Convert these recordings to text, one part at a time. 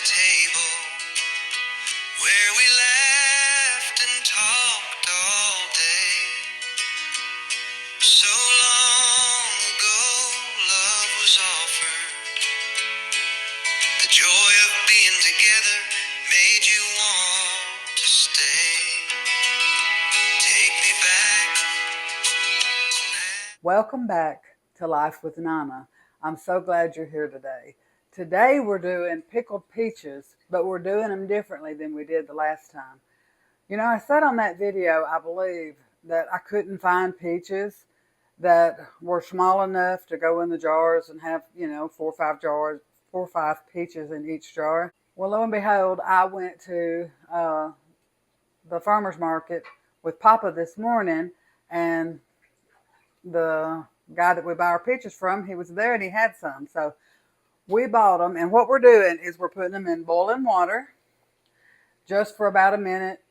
table where we laughed and talked all day. So long ago, love was offered. The joy of being together made you want to stay. Take me back. Welcome back to Life with Nana. I'm so glad you're here today. Today we're doing pickled peaches, but we're doing them differently than we did the last time. You know, I said on that video, I believe, that I couldn't find peaches that were small enough to go in the jars and have, 4 or 5 peaches in each jar. Well, lo and behold, I went to the farmer's market with Papa this morning, and the guy that we buy our peaches from, he was there and he had some. So we bought them, and what we're doing is we're putting them in boiling water just for about a minute,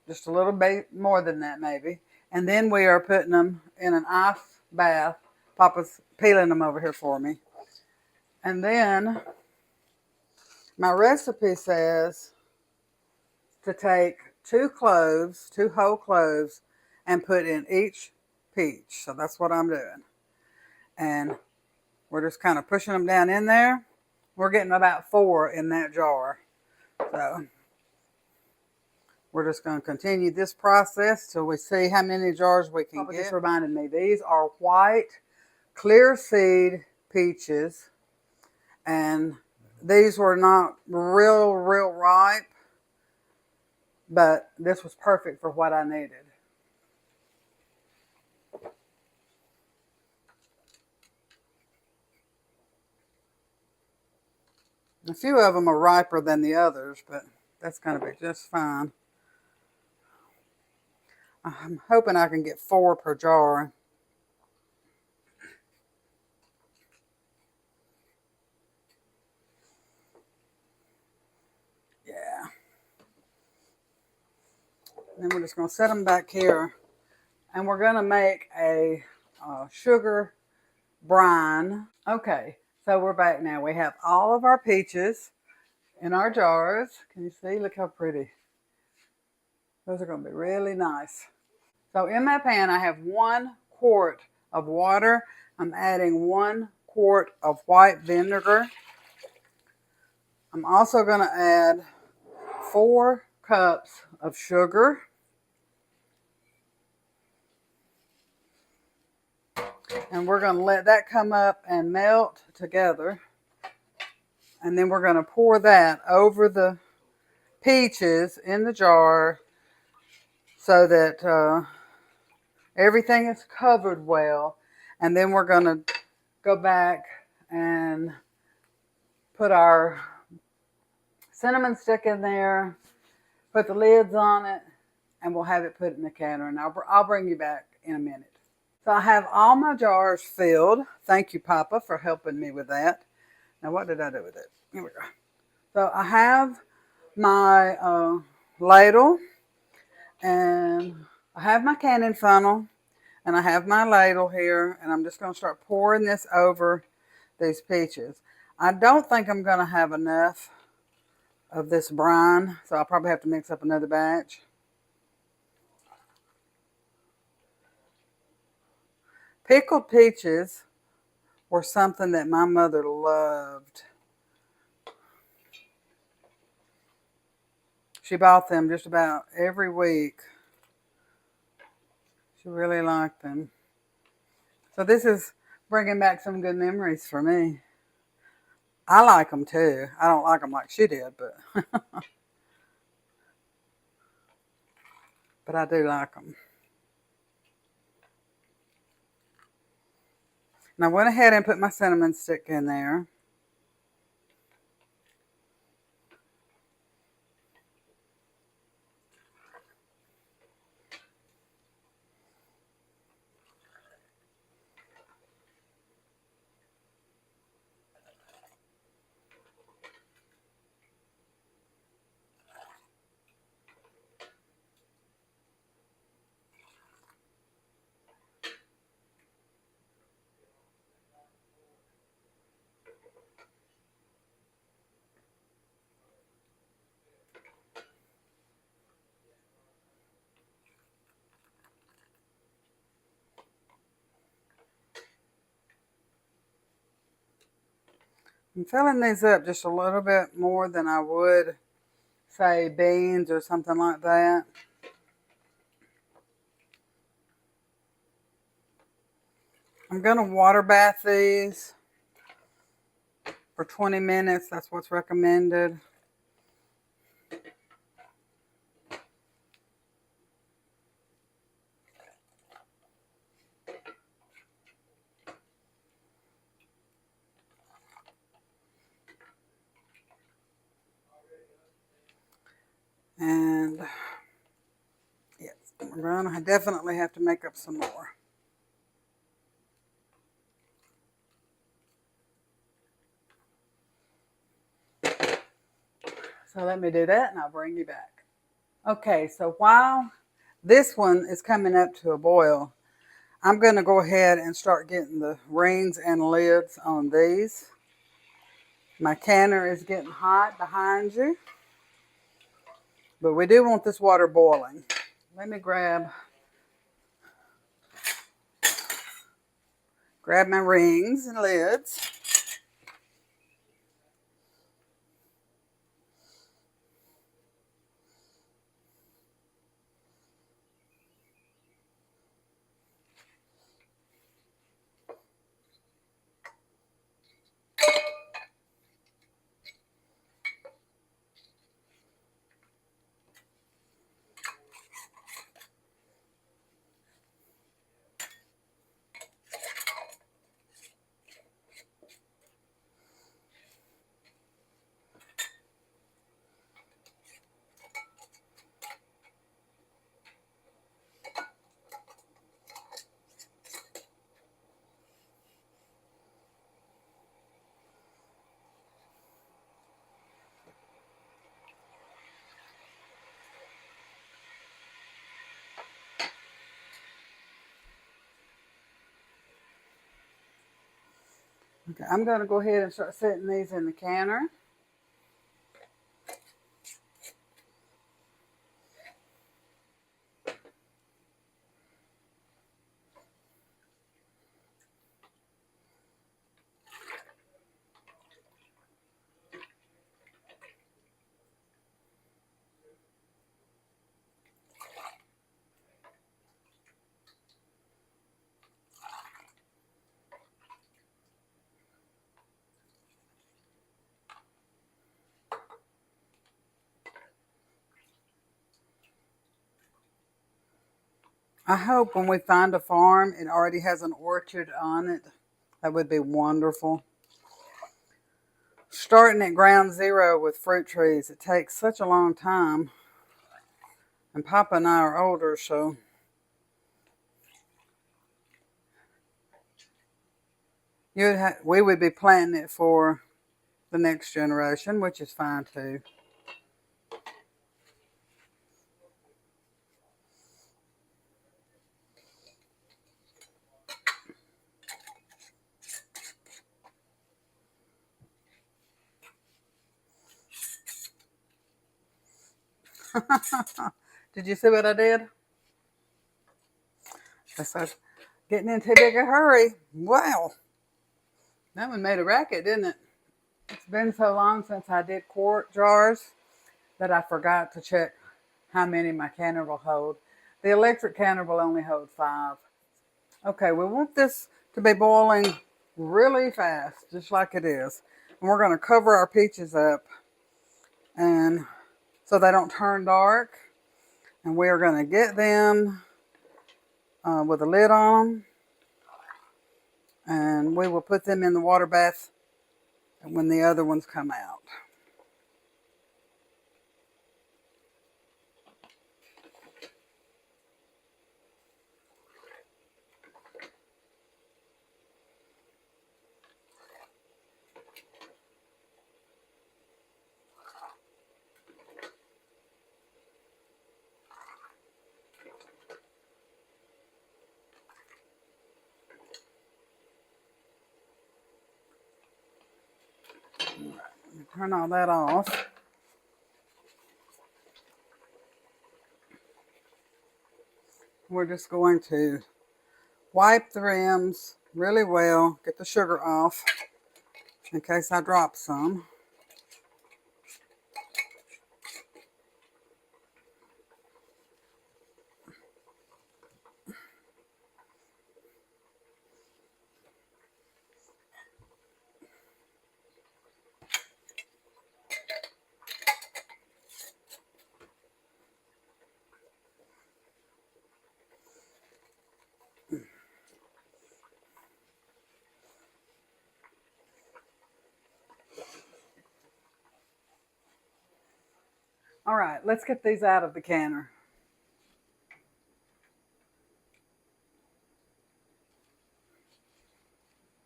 just a little bit more than that maybe. And then we are putting them in an ice bath. Papa's peeling them over here for me. And then my recipe says to take 2 cloves, 2 whole cloves, and put in each peach. So that's what I'm doing. And we're just kind of pushing them down in there. We're getting about 4 in that jar. So we're just going to continue this process till we see how many jars we can get. Just reminded me, these are white, clear seed peaches. And these were not real ripe. But this was perfect for what I needed. A few of them are riper than the others, but that's going to be just fine. I'm hoping I can get 4 per jar. Yeah. Then we're just going to set them back here. And we're going to make a sugar brine. Okay, so we're back now. We have all of our peaches in our jars. Can you see? Look how pretty. Those are going to be really nice. So in my pan, I have 1 quart of water. I'm adding 1 quart of white vinegar. I'm also going to add 4 cups of sugar. And we're going to let that come up and melt together. And then we're going to pour that over the peaches in the jar so that everything is covered well. And then we're going to go back and put our cinnamon stick in there, put the lids on it, and we'll have it put in the canner. And I'll bring you back in a minute. So I have all my jars filled. Thank you, Papa, for helping me with that. Now, what did I do with it? Here we go. So I have my ladle, and I have my canning funnel, and I have my ladle here, and I'm just going to start pouring this over these peaches. I don't think I'm going to have enough of this brine, so I'll probably have to mix up another batch. Pickled peaches were something that my mother loved. She bought them just about every week. She really liked them. So this is bringing back some good memories for me. I like them too. I don't like them like she did, but but I do like them. And I went ahead and put my cinnamon stick in there. I'm filling these up just a little bit more than I would, say, beans or something like that. I'm going to water bath these for 20 minutes. That's what's recommended. And yes, we're going to definitely have to make up some more. So let me do that and I'll bring you back. Okay, so while this one is coming up to a boil, I'm going to go ahead and start getting the rings and lids on these. My canner is getting hot behind you, but we do want this water boiling. Let me grab my rings and lids. Okay, I'm going to go ahead and start setting these in the canner. I hope when we find a farm, it already has an orchard on it. That would be wonderful. Starting at ground zero with fruit trees, it takes such a long time. And Papa and I are older, so we would be planting it for the next generation, which is fine too. Did you see what I did? I said, getting in too big a hurry. Wow. That one made a racket, didn't it? It's been so long since I did quart jars that I forgot to check how many my canner will hold. The electric canner will only hold 5. Okay, we want this to be boiling really fast, just like it is. And we're going to cover our peaches up and so they don't turn dark. And we are going to get them with a lid on them. And we will put them in the water bath when the other ones come out. Turn all that off. We're just going to wipe the rims really well, get the sugar off. in case I drop some. All right, let's get these out of the canner.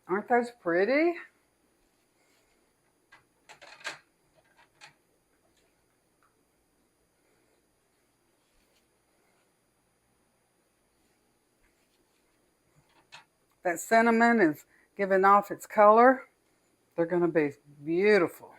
Aren't those pretty? That cinnamon is giving off its color. They're going to be beautiful.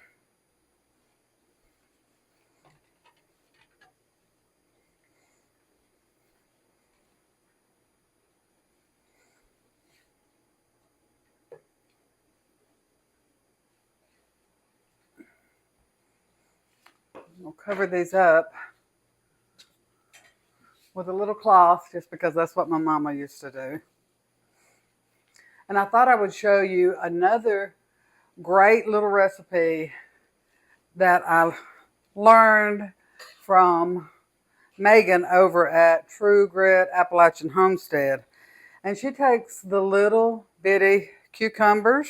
We'll cover these up with a little cloth just because that's what my mama used to do. And I thought I would show you another great little recipe that I learned from Megan over at True Grit Appalachian Homestead. And she takes the little bitty cucumbers,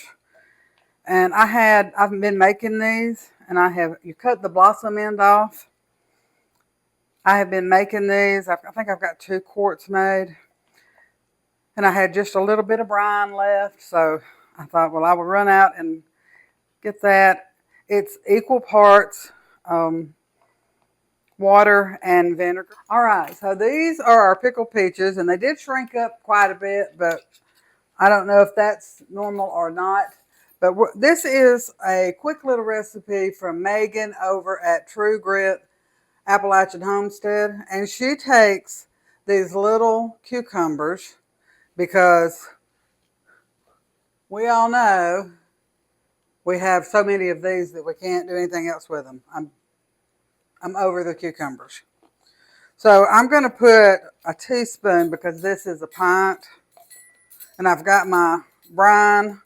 and I've been making these, and you cut the blossom end off. I have been making these. I think I've got 2 quarts made. And I had just a little bit of brine left, so I thought, well, I will run out and get that. It's equal parts water and vinegar. All right, so these are our pickled peaches, and they did shrink up quite a bit, but I don't know if that's normal or not. But this is a quick little recipe from Megan over at True Grit Appalachian Homestead, and she takes these little cucumbers because we all know we have so many of these that we can't do anything else with them. I'm over the cucumbers. So I'm going to put a teaspoon, because this is a pint, and I've got my brine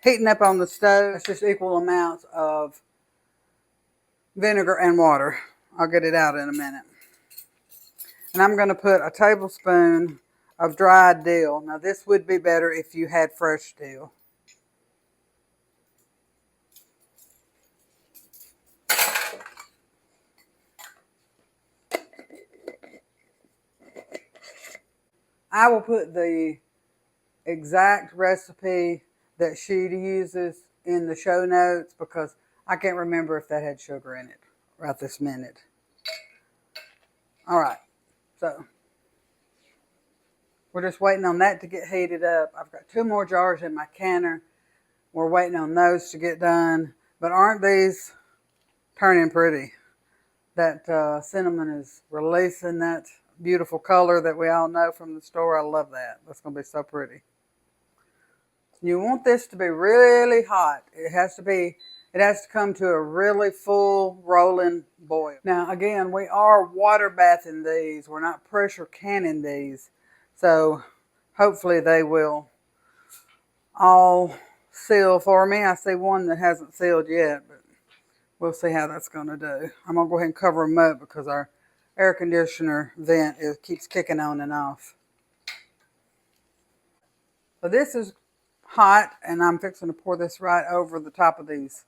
heating up on the stove. It's just equal amounts of vinegar and water. I'll get it out in a minute. And I'm going to put a tablespoon of dried dill. Now this would be better if you had fresh dill. I will put the exact recipe that she uses in the show notes because I can't remember if that had sugar in it right this minute. All right, so we're just waiting on that to get heated up. I've got 2 more jars in my canner. We're waiting on those to get done. But aren't these turning pretty? That cinnamon is releasing that beautiful color that we all know from the store. I love that. That's going to be so pretty. You want this to be really hot. It has to come to a really full rolling boil. Now again, we are water bathing these. We're not pressure canning these. So hopefully they will all seal for me. I see one that hasn't sealed yet, but we'll see how that's going to do. I'm going to go ahead and cover them up because our air conditioner vent keeps kicking on and off. So this is hot, and I'm fixing to pour this right over the top of these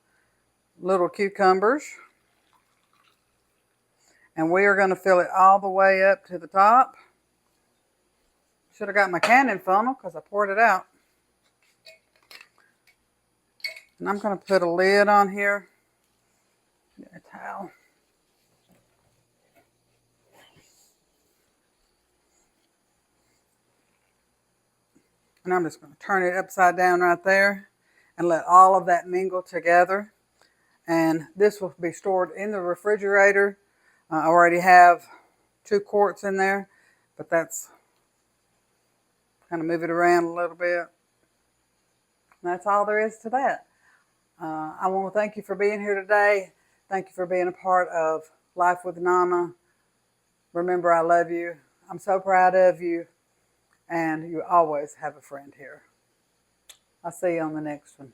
little cucumbers. And we are going to fill it all the way up to the top. Should have got my canning funnel because I poured it out. And I'm going to put a lid on here. Get a towel. And I'm just going to turn it upside down right there and let all of that mingle together. And this will be stored in the refrigerator. I already have 2 quarts in there, but that's kind of move it around a little bit. And that's all there is to that. I want to thank you for being here today. Thank you for being a part of Life with Nana. Remember, I love you. I'm so proud of you. And you always have a friend here. I'll see you on the next one.